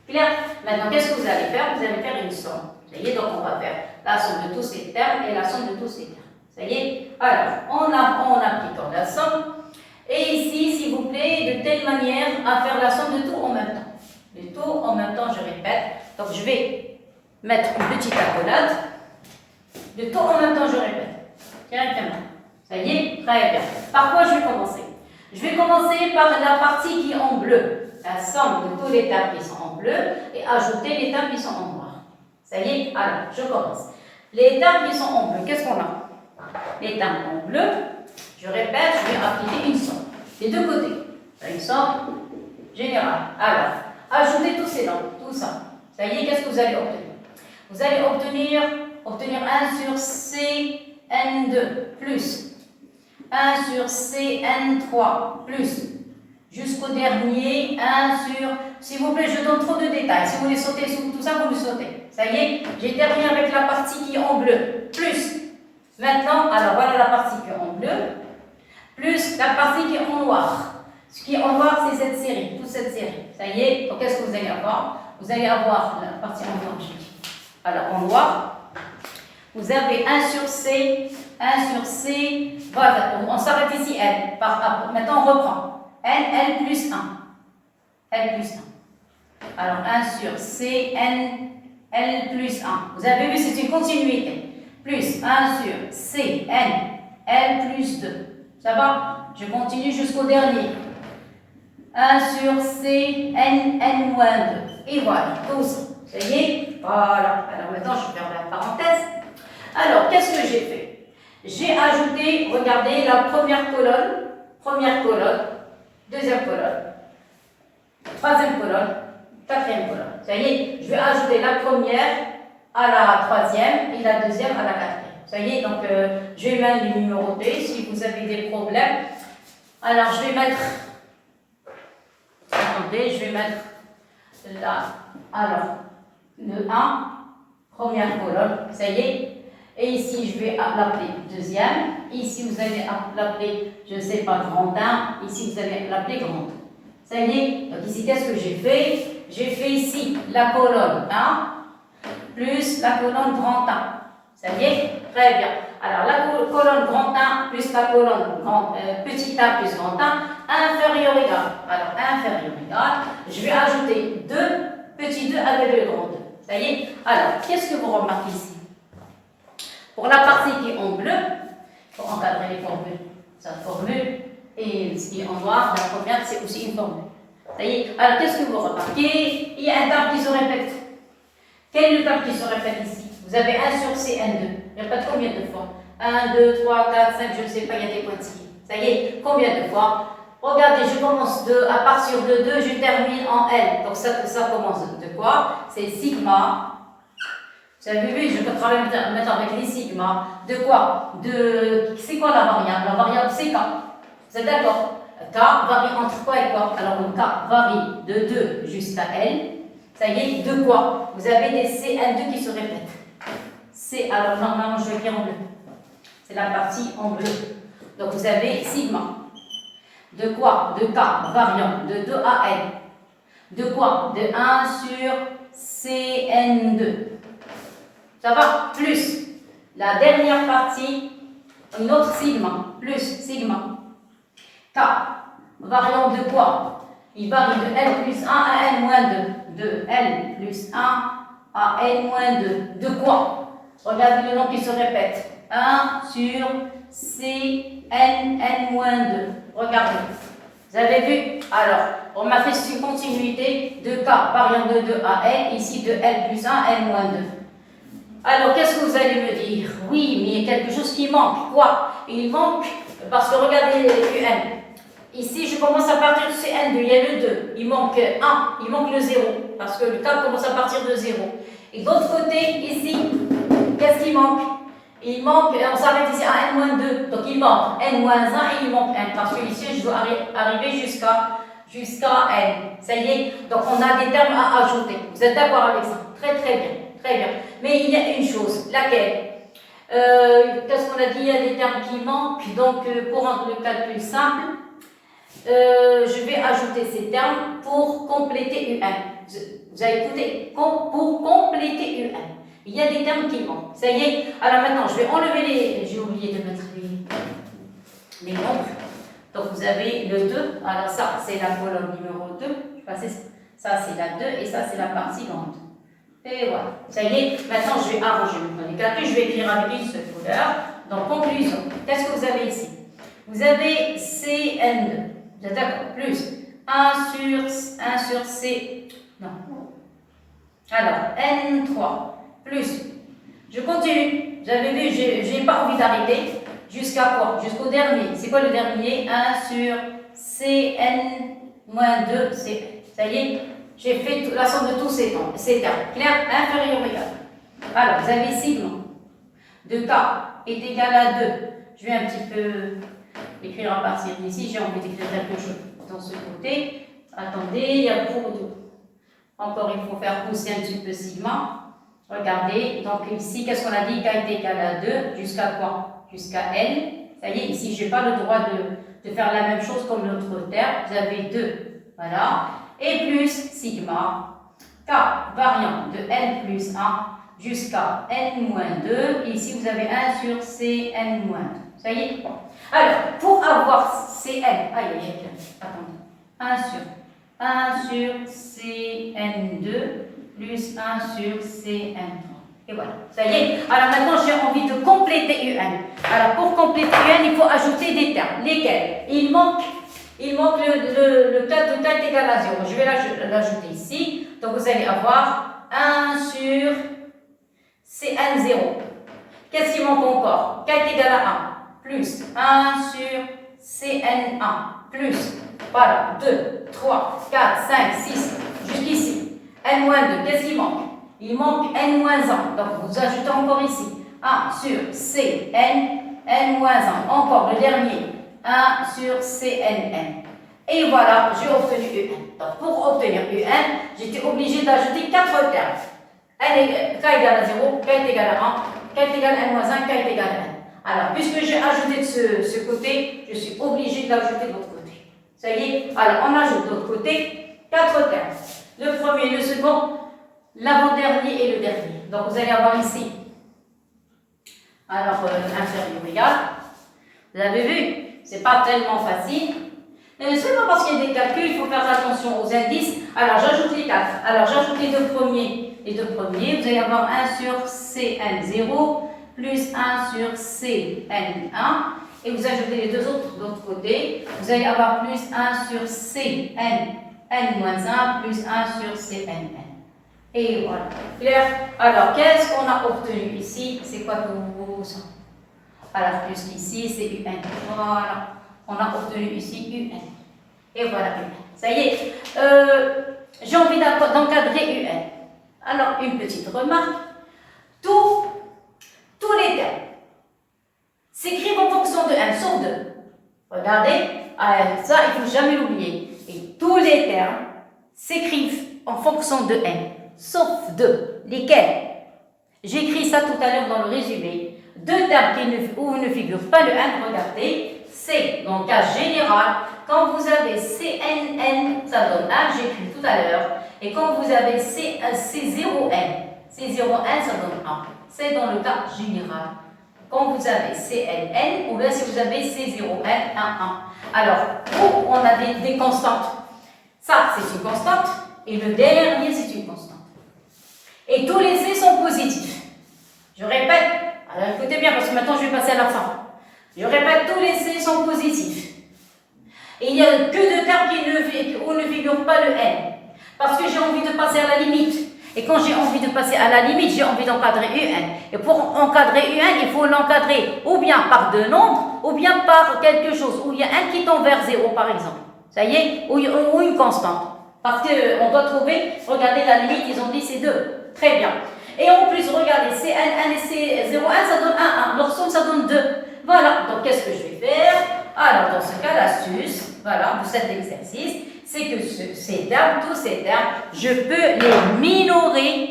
Clair? Maintenant, qu'est-ce que vous allez faire? Vous allez faire une somme. Ça y est, donc on va faire la somme de tous ces termes et la somme de tous ces termes. Ça y est? Alors, en appliquant la somme, et ici, s'il vous plaît, de telle manière à faire la somme de tout en même temps. De tout en même temps, je répète. Donc, je vais mettre une petite accolade. De tout en même temps, je répète. Directement. Ça y est? Très bien. Par quoi je vais commencer? Je vais commencer par la partie qui est en bleu. La somme de tous les termes qui sont en bleu et ajouter les termes qui sont en noir. Ça y est? Alors, je commence. Les termes qui sont en bleu, qu'est-ce qu'on a? Les termes en bleu, je répète, je vais appliquer une somme. Des deux côtés. Une somme générale. Alors, ajoutez tous ces noms, tout ça. Ça y est, qu'est-ce que vous allez obtenir? Vous allez obtenir 1 sur Cn2 plus 1 sur Cn3 plus jusqu'au dernier 1 sur... S'il vous plaît, je donne trop de détails. Si vous voulez sauter sur tout ça, vous le sautez. Ça y est, j'ai terminé avec la partie qui est en bleu. Plus. Maintenant, alors voilà la partie qui est en bleu. Plus la partie qui est en noir. Ce qui est en noir, c'est cette série, toute cette série. Ça y est, donc qu'est-ce que vous allez avoir? Vous allez avoir la partie en noir, j'ai dit. Alors, en noir, vous avez 1 sur C, 1 sur C. Voilà, on s'arrête ici, L. Maintenant, on reprend. N plus 1. L plus 1. Alors, 1 sur C, N, L plus 1. Vous avez vu, c'est une continuité. Plus 1 sur C, N, L plus 2. Ça va? Je continue jusqu'au dernier. 1 sur C, N, N-2. Et voilà, tout ça. Ça y est? Voilà. Alors, maintenant, je ferme la parenthèse. Alors, qu'est-ce que j'ai fait? J'ai ajouté, regardez, la première colonne, deuxième colonne, troisième colonne, quatrième colonne. Ça y est, je vais ajouter la première à la troisième et la deuxième à la quatrième. Ça y est, donc je vais même les numéroter si vous avez des problèmes. Alors, je vais mettre, attendez, je vais mettre là, alors, le 1, première colonne, ça y est. Et ici, je vais l'appeler deuxième. Ici, vous allez l'appeler, je ne sais pas, grand 1. Ici, vous allez l'appeler grand 2. Ça y est. Donc ici, qu'est-ce que j'ai fait? J'ai fait ici la colonne 1 plus la colonne grand 1. Ça y est? Très bien. Alors, la colonne grand 1 plus la colonne petit 1 plus grand 1, inférieur égal. Alors, inférieur égal. Je vais ajouter 2, petit 2 avec le grand 2. Ça y est? Alors, qu'est-ce que vous remarquez ici? Pour la partie qui est en bleu, il faut encadrer les formules. Cette formule, et ce qui est en noir, la première, c'est aussi une formule. Ça y est. Alors, qu'est-ce que vous remarquez? Il y a un terme qui se répète. Quel est le terme qui se répète ici? Vous avez 1 sur Cn2. Je répète combien de fois? 1, 2, 3, 4, 5, je ne sais pas, il y a des pointillés. Ça y est, combien de fois? Regardez, je commence à partir de 2, je termine en L. Donc, ça commence de quoi? C'est sigma. Vous avez vu, je peux travailler maintenant avec les sigma. De quoi? C'est quoi la variable? La variable, c'est K. Vous êtes d'accord? K varie entre quoi et quoi? Alors, le K varie de 2 jusqu'à L. Ça y est, de quoi? Vous avez des Cn2 qui se répètent. Alors, normalement, je vais écrire en bleu. C'est la partie en bleu. Donc, vous avez sigma. De quoi? De K variant de 2 à N. De quoi? De 1 sur Cn2. Ça va? Plus la dernière partie, une autre sigma. Plus sigma. K variant de quoi? il varie de L plus 1 à N moins 2. De L plus 1 à N moins 2. De quoi? Regardez le nom qui se répète. 1 sur C, N, N moins 2. Regardez. Vous avez vu? Alors, on m'a fait une continuité de K variant de 2 à N, ici de L plus 1 à N moins 2. Alors, qu'est-ce que vous allez me dire? Oui, mais il y a quelque chose qui manque. Quoi? Il manque, parce que regardez UN. Ici, je commence à partir de CN2, il y a le 2. Il manque 1, il manque le 0, parce que le K commence à partir de 0. Et d'autre côté, ici, qu'est-ce qui manque? Il manque, on s'arrête ici à N-2, donc il manque N-1 et il manque N, parce que ici, je dois arriver jusqu'à N. Ça y est, donc on a des termes à ajouter. Vous êtes d'accord avec ça? Très très bien, très bien. Mais il y a une chose, laquelle? Qu'est-ce qu'on a dit? Il y a des termes qui manquent, donc pour rendre le calcul simple, je vais ajouter ces termes pour compléter UN. Vous avez écouté? Pour compléter UN. Il y a des termes qui manquent. Ça y est. Alors maintenant, je vais enlever les... J'ai oublié de mettre les nombres. Donc vous avez le 2. Alors ça, c'est la colonne numéro 2. Je passe ça, c'est la 2 et ça, c'est la partie grande. Et voilà. Ça y est. Maintenant, je vais arranger le calcul. Je vais écrire avec une seule couleur. Donc, conclusion. Qu'est-ce que vous avez ici? Vous avez CN2. Vous êtes d'accord? Plus 1 sur C. Non. Alors, N3. Plus. Je continue. Vous avez vu, je n'ai pas envie d'arrêter. Jusqu'à quoi? Jusqu'au dernier. C'est quoi le dernier? 1 sur Cn-2. Ça y est, j'ai fait la somme de tous ces termes. Clair? Inférieur ou égal. Alors, vous avez sigma de K est égal à 2. Je vais un petit peu écrire à partir d'ici. J'ai envie d'écrire quelque chose dans ce côté. Attendez, il y a beaucoup de... Encore, il faut faire pousser un petit peu sigma. Regardez, donc ici, qu'est-ce qu'on a dit? K est égal à 2, jusqu'à quoi? Jusqu'à N. Ça y est, ici, je n'ai pas le droit de faire la même chose comme l'autre terme. Vous avez 2, voilà. Et plus sigma, K variant de N plus 1 jusqu'à N-2. Ici, vous avez 1 sur Cn-2. Ça y est? Alors, pour avoir Cn, attendez, 1 sur Cn2 plus 1 sur Cn3. Et voilà, ça y est. Alors maintenant, j'ai envie de compléter UN. Alors pour compléter UN, il faut ajouter des termes. Lesquels? Il manque le cas de taille égal à 0. Je vais l'ajouter ici. Donc vous allez avoir 1 sur Cn0. Qu'est-ce qui manque encore? K est égal à 1. Plus 1 sur Cn1. Plus, voilà, 2, 3, 4, 5, 6, jusqu'ici. N-2, qu'est-ce qu'il manque? Il manque N-1. Donc, vous ajoutez encore ici. 1 sur Cn, N-1. Encore le dernier. 1 sur Cnn. Et voilà, j'ai obtenu UN. Donc, pour obtenir UN, j'étais obligé d'ajouter 4 termes. K égale à 0, K est égal à 1, K est égal à N-1, K est égal à N. Alors, puisque j'ai ajouté de ce côté, je suis obligé d'ajouter de l'autre côté. Ça y est, alors on ajoute de l'autre côté 4 termes. Le premier, le second, l'avant-dernier et le dernier. Donc vous allez avoir ici, alors inférieur ou égal. Vous avez vu, c'est pas tellement facile. Mais seulement parce qu'il y a des calculs, il faut faire attention aux indices. Alors j'ajoute les 4. Alors j'ajoute les deux premiers. Vous allez avoir 1 sur Cn0 plus 1 sur Cn1. Et vous ajoutez les deux autres de l'autre côté. Vous allez avoir plus 1 sur Cn-1 plus 1 sur Cnn. Et voilà. Clair? Alors, qu'est-ce qu'on a obtenu ici? C'est quoi tout ça? Alors, jusqu'ici, c'est UN. Voilà. On a obtenu ici UN. Et voilà UN. Ça y est. J'ai envie d'encadrer UN. Alors, une petite remarque. Tous les termes s'écrivent en fonction de n, sauf 2. Regardez, ça, il ne faut jamais l'oublier. Et tous les termes s'écrivent en fonction de n, sauf 2. Lesquels? J'ai écrit ça tout à l'heure dans le résumé. 2 termes où ne figure pas le n, regardez, c'est dans le cas général. Quand vous avez CNN, ça donne 1, j'ai écrit tout à l'heure. Et quand vous avez C0N, ça donne 1. C'est dans le cas général. Quand vous avez CNN, ou bien si vous avez C0N, 1, 1. Alors, où on a des constantes, Ça, c'est une constante. Et le dernier, c'est une constante. Et tous les C sont positifs. Je répète. Alors écoutez bien, parce que maintenant, je vais passer à la fin. Je répète, tous les C sont positifs. Et il n'y a que deux termes où ne figure pas le N. Parce que j'ai envie de passer à la limite. Et quand j'ai envie de passer à la limite, j'ai envie d'encadrer UN. Et pour encadrer UN, il faut l'encadrer ou bien par deux nombres, ou bien par quelque chose, où il y a un qui tend vers 0 par exemple. Ça y est, ou une constante. Parce qu'on doit trouver, regardez la limite, ils ont dit c'est 2. Très bien. Et en plus, regardez, C1 et C01, ça donne 1, 1. Leur somme, ça donne 2. Voilà, donc qu'est-ce que je vais faire? Alors, dans ce cas, l'astuce, voilà, de cet exercice, c'est que ces termes, tous ces termes, je peux les minorer,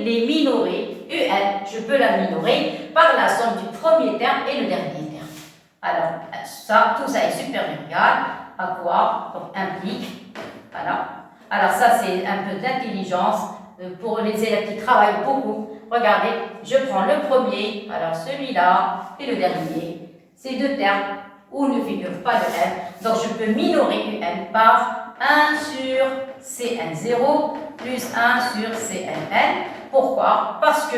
UN, je peux la minorer par la somme du premier terme et le dernier terme. Alors, ça, tout ça est supérieur égal à quoi? Donc, implique, voilà. Alors, ça, c'est un peu d'intelligence pour les élèves qui travaillent beaucoup. Regardez, je prends le premier, alors celui-là, et le dernier. Ces deux termes où ne figure pas le N. Donc, je peux minorer UN par 1 sur CN0 plus 1 sur CNN. Pourquoi? Parce que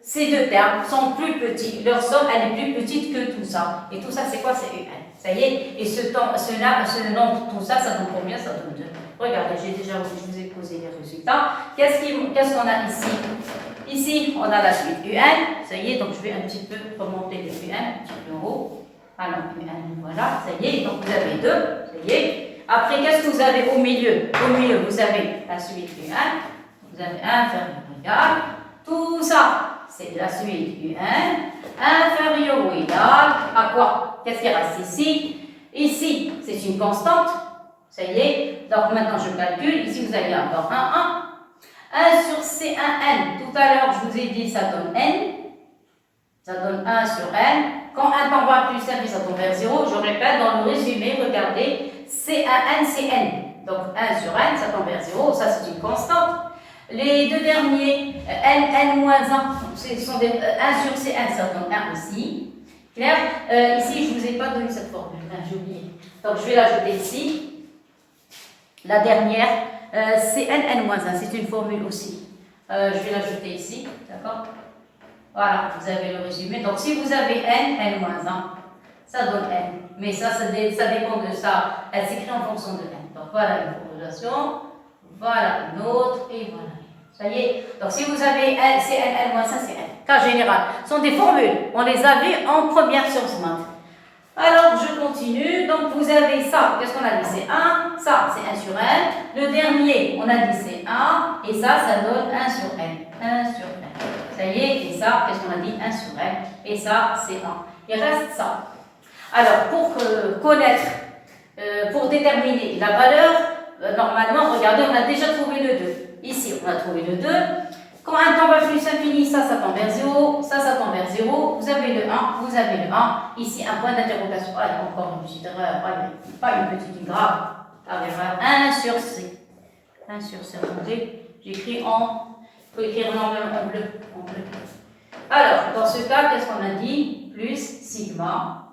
ces deux termes sont plus petits. Leur somme, elle est plus petite que tout ça. Et tout ça, c'est quoi? C'est UN. Ça y est? Et ce nombre, tout ça, ça donne combien? Ça donne 2. Regardez, je vous ai posé les résultats. Qu'est-ce qu'on a ici? Ici, on a la suite UN. Ça y est, donc je vais un petit peu remonter les UN, un petit peu en haut. Alors, UN, voilà, ça y est. Donc, vous avez 2. Ça y est. Après, qu'est-ce que vous avez au milieu? Au milieu, vous avez la suite UN. Vous avez inférieur ou égal. Tout ça, c'est la suite UN. Inférieur ou égal à quoi? Qu'est-ce qui reste ici? Ici, c'est une constante. Ça y est. Donc, maintenant, je calcule. Ici, vous allez avoir 1, 1 sur C1N. Tout à l'heure, je vous ai dit, ça donne N. Ça donne 1 sur N. Quand un temps va plus simple, ça tombe vers 0. Je répète, dans le résumé, regardez, C1N, c'est N. Donc 1 sur N, ça tombe vers 0. Ça, c'est une constante. Les deux derniers, N, N-1, ce sont des 1 sur C1, ça donne 1 aussi. Clair? Ici, je ne vous ai pas donné cette formule, j'ai oublié. Donc, je vais l'ajouter ici. La dernière, CN, N-1, c'est une formule aussi. Je vais l'ajouter ici, d'accord? Voilà, vous avez le résumé. Donc, si vous avez N, N-1, ça donne N. Mais ça dépend de ça. Elle s'écrit en fonction de N. Donc, voilà une formulation. Voilà une autre. Et voilà. Ça y est. Donc, si vous avez N, c'est N, N-1, c'est N. Cas général. Ce sont des formules. On les a vues en première sciences maths. Alors, je continue. Donc, vous avez ça. Qu'est-ce qu'on a dit? C'est 1. Ça, c'est 1 sur N. Le dernier, on a dit c'est 1. Et ça donne 1 sur N. 1 sur N. Ça y est, et ça, qu'est-ce qu'on a dit? 1 sur N. Et ça, c'est 1. Il reste ça. Alors, pour connaître, pour déterminer la valeur, normalement, regardez, on a déjà trouvé le 2. Ici, on a trouvé le 2. Quand un temps va plus infini, ça tombe vers 0. Ça tombe vers 0. Vous avez le 1. Vous avez le 1. Ici, un point d'interrogation. Ah, encore une petite erreur. Pas une petite, une grave. Erreur. 1 sur C. 1 sur C. J'écris en... Il faut écrire normalement en bleu. Alors, dans ce cas, qu'est-ce qu'on a dit? Plus sigma.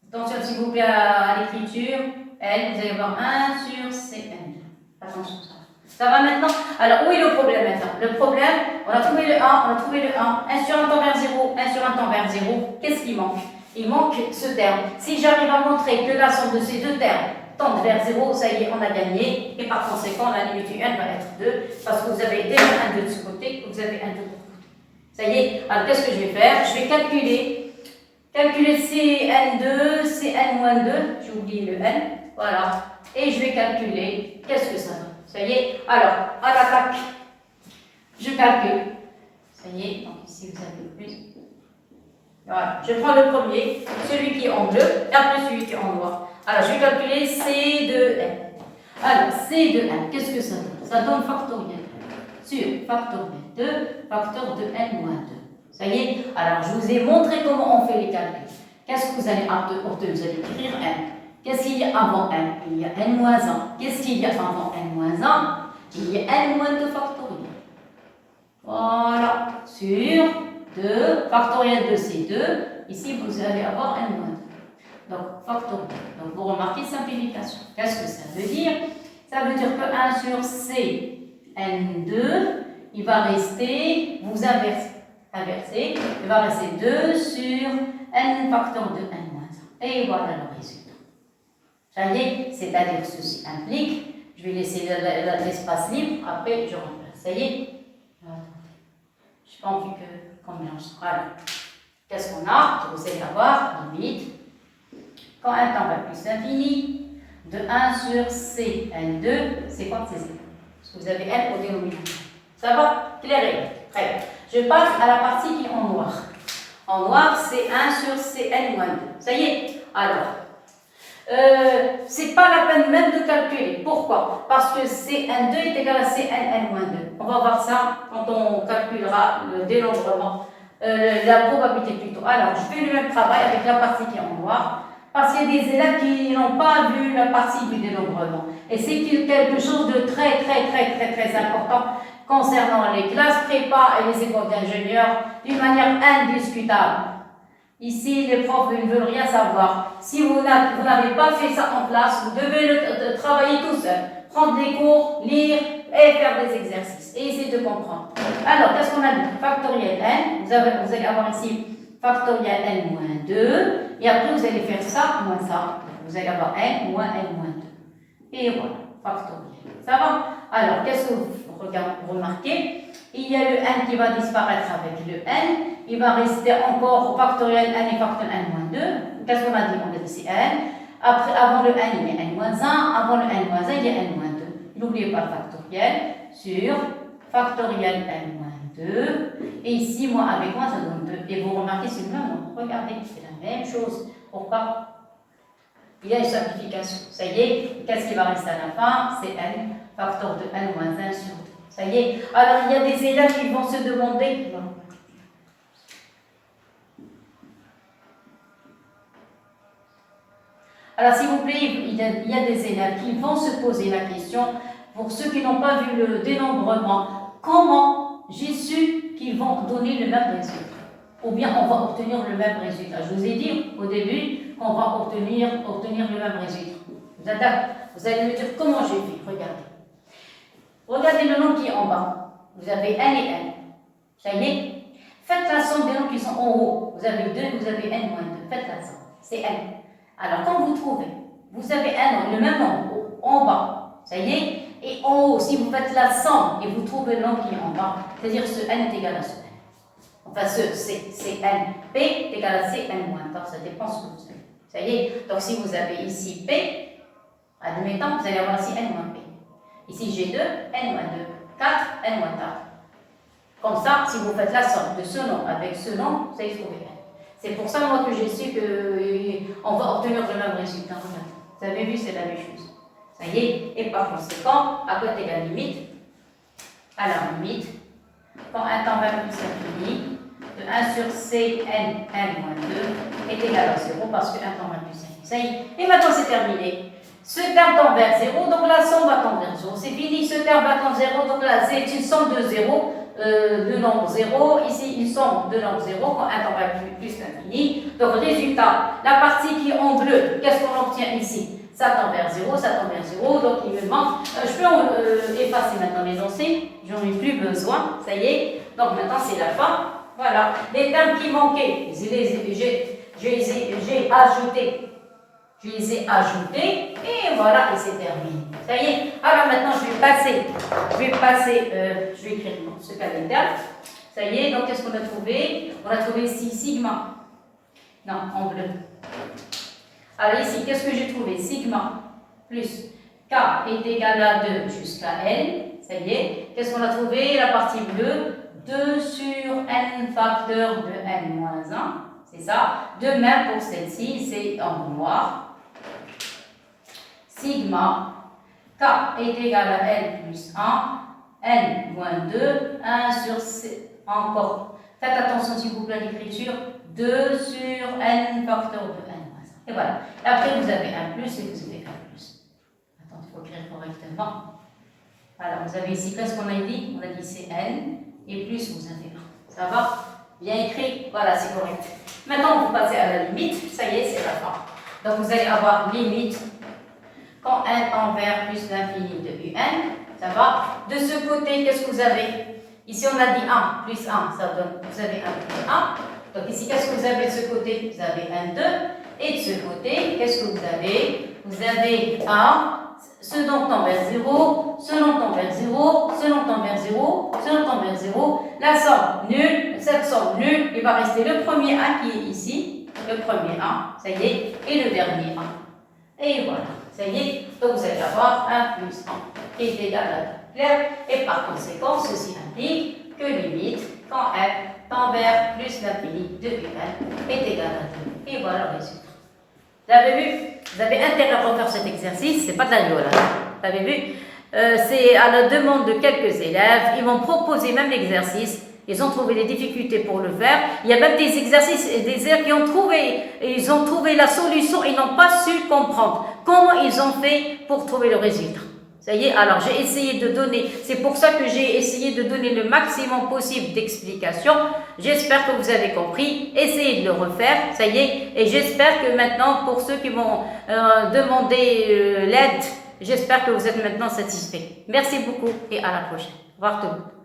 Attention, s'il vous plaît, à l'écriture. L, vous allez avoir 1 sur Cn. Attention, ça. Ça va maintenant? Alors, où est le problème maintenant? Le problème, on a trouvé le 1, on a trouvé le 1. 1 sur un temps vers 0, 1 sur un temps vers 0. Qu'est-ce qui manque? Il manque ce terme. Si j'arrive à montrer que la somme de ces deux termes tend vers 0, ça y est, on a gagné. Et par conséquent, la limite UN va être 2. Parce que vous avez déjà un 2 de ce côté, vous avez un 2 de l'autre côté. Ça y est, alors qu'est-ce que je vais faire? Je vais calculer CN2, CN-2, j'ai oublié le N, voilà. Et je vais calculer, qu'est-ce que ça donne? Ça y est, alors, à l'attaque, je calcule. Ça y est, donc ici vous avez le plus. Voilà, je prends le premier, celui qui est en bleu, et après celui qui est en noir. Alors, je vais calculer C de N. Alors, C de N, qu'est-ce que ça donne? Ça donne factoriel. Sur factoriel 2, facteur de N-2. Ça y est, alors je vous ai montré comment on fait les calculs. Qu'est-ce que vous allez obtenir? Vous allez écrire N. Qu'est-ce qu'il y a avant N? Il y a N-1. Qu'est-ce qu'il y a avant N-1? Il y a N-2 factoriel. Voilà, sur 2, factoriel de ces 2. Ici, vous allez avoir N-2. Donc, factoriel. Donc, vous remarquez simplification. Qu'est-ce que ça veut dire? Ça veut dire que 1 sur C, N2, il va rester, vous inversez, il va rester 2 sur N facteur de N-1. Et voilà le résultat. Ça y est, c'est-à-dire ceci implique, je vais laisser l'espace libre, après je remplace. Ça y est. Je n'ai pas envie qu'on mélange. Voilà. Qu'est-ce qu'on a? Vous allez avoir limite. Quand un temps va plus l'infini, de 1 sur C, N2, c'est quoi? C'est 0. Parce que vous avez N au dénominateur. Ça va? Clair et net. Très bien. Je passe à la partie qui est en noir. En noir, c'est 1 sur Cn-2. Ça y est? Alors, c'est pas la peine même de calculer. Pourquoi? Parce que Cn2 est égal à Cnn-2. On va voir ça quand on calculera le dénombrement, la probabilité plutôt. Alors, je fais le même travail avec la partie qui est en noir, parce qu'il y a des élèves qui n'ont pas vu la partie du dénombrement. Et c'est quelque chose de très important concernant les classes prépa et les écoles d'ingénieurs d'une manière indiscutable. Ici, les profs ne veulent rien savoir. Si vous n'avez pas fait ça en classe, vous devez le travailler tout seul. Prendre des cours, lire et faire des exercices. Et essayer de comprendre. Alors, qu'est-ce qu'on a dit? Factoriel n. Vous allez avoir ici factoriel n moins 2. Et après, vous allez faire ça moins ça. Vous allez avoir n moins n moins 2. Et voilà, factoriel. Ça va? Alors, qu'est-ce que vous remarquez? Il y a le n qui va disparaître avec le n. Il va rester encore factoriel n et factoriel n moins 2. Qu'est-ce qu'on a dit? On a dit c'est n. Après, avant le n, il y a n moins 1. Avant le n moins 1, il y a n moins 2. N'oubliez pas le factoriel sur factoriel n moins 2. Et ici, moi avec moi, ça donne 2. Et vous remarquez, c'est le même. Regardez, c'est la même chose. Pourquoi? Il y a une simplification. Ça y est, qu'est-ce qui va rester à la fin? C'est n facteur de n moins 1 sur 2. Ça y est. Alors, il y a des élèves qui vont se demander... Alors, s'il vous plaît, il y a des élèves qui vont se poser la question, pour ceux qui n'ont pas vu le dénombrement, comment j'ai su qu'ils vont donner le même résultat? Ou bien on va obtenir le même résultat. Je vous ai dit au début qu'on va obtenir le même résultat. Vous allez me dire comment j'ai fait. Regardez. Regardez le nombre qui est en bas. Vous avez n et n. Ça y est. Faites la somme des nombres qui sont en haut. Vous avez 2, vous avez n moins 2. Faites la somme. C'est n. Alors, quand vous trouvez, vous avez le même nombre en bas. Ça y est. Et en haut, si vous faites la somme et vous trouvez le nombre qui est en bas, c'est-à-dire ce n est égal à ce n. Enfin, ce Cn, P est égal à Cn moins 1. Ça dépend ce que vous avez. Ça y est. Donc, si vous avez ici P, admettons, vous allez avoir ici n moins P. Ici, j'ai 2, n moins 2, 4, n moins 4. Comme ça, si vous faites la somme de ce nom avec ce nom, vous allez trouver n. C'est pour ça, moi, que j'ai su qu'on va obtenir le même résultat. Vous avez vu, c'est la même chose. Ça y est. Et par conséquent, à quoi est égale limite? À la limite, quand un temps va plus infini, de 1 sur C, n, n moins 2 est égal à 0 parce que 1 temps va plus infini. Ça y est. Et maintenant, c'est terminé. Ce terme tend vers 0, donc la somme va tendre vers 0. C'est fini, ce terme va tendre vers 0, donc là, c'est une somme de 0, de nombre 0. Ici, une somme de nombre 0, quand un temps va plus l'infini. Donc, résultat, la partie qui est en bleu, qu'est-ce qu'on obtient ici? Ça tend vers 0, ça tend vers 0, donc il me manque. Je peux effacer maintenant mes anciens, j'en ai plus besoin, ça y est. Donc, maintenant, c'est la fin. Voilà, les termes qui manquaient, j'ai ajouté. Je les ai ajoutés et voilà, et c'est terminé. Ça y est. Alors maintenant, je vais écrire ce calendaire. Ça y est, donc qu'est-ce qu'on a trouvé? On a trouvé ici sigma. Non, en bleu. Alors ici, qu'est-ce que j'ai trouvé? Sigma plus K est égal à 2 jusqu'à N. Ça y est. Qu'est-ce qu'on a trouvé? La partie bleue, 2 sur N facteur de N moins 1. C'est ça. De même pour celle-ci, c'est en noir. Sigma K est égal à N plus 1, N moins 2, 1 sur C, encore. Faites attention s'il vous plaît à l'écriture, 2 sur N facteur de N moins 1. Et voilà. Et après, vous avez 1 plus et vous avez 1 plus. Attends, il faut écrire correctement. Alors, vous avez ici, qu'est-ce qu'on a dit? On a dit c'est N et plus vous avez 1. Ça va? Bien écrit? Voilà, c'est correct. Maintenant, vous passez à la limite. Ça y est, c'est la fin. Donc, vous allez avoir limite quand n tend vers plus l'infini de un, ça va. De ce côté, qu'est-ce que vous avez? Ici, on a dit 1 plus 1, ça donne, vous avez 1 plus 1. Donc ici, qu'est-ce que vous avez de ce côté? Vous avez un 2. Et de ce côté, qu'est-ce que vous avez? Vous avez 1, ce dont tend vers 0, ce dont tend vers 0, ce dont tend vers 0, ce dont tend vers 0. La somme nulle, cette somme nulle, il va rester le premier 1 qui est ici, le premier 1, ça y est, et le dernier 1. Et voilà, ça y est, donc vous allez avoir 1 plus 1 qui est égal à 2. Clair? Et par conséquent, ceci implique que limite, quand n tend vers plus l'infini de un est égal à 2. Et voilà le résultat. Vous avez vu? Vous avez intérêt à refaire cet exercice, c'est pas de la rigolade. Vous avez vu? C'est à la demande de quelques élèves, ils m'ont proposé même l'exercice, ils ont trouvé des difficultés pour le faire. Il y a même des exercices et des élèves qui ont trouvé la solution et n'ont pas su comprendre comment ils ont fait pour trouver le résultat. Ça y est, alors j'ai essayé de donner, c'est pour ça que j'ai essayé de donner le maximum possible d'explications. J'espère que vous avez compris, essayez de le refaire, ça y est, et j'espère que maintenant, pour ceux qui m'ont demandé l'aide, j'espère que vous êtes maintenant satisfaits. Merci beaucoup et à la prochaine. Au revoir tout le monde.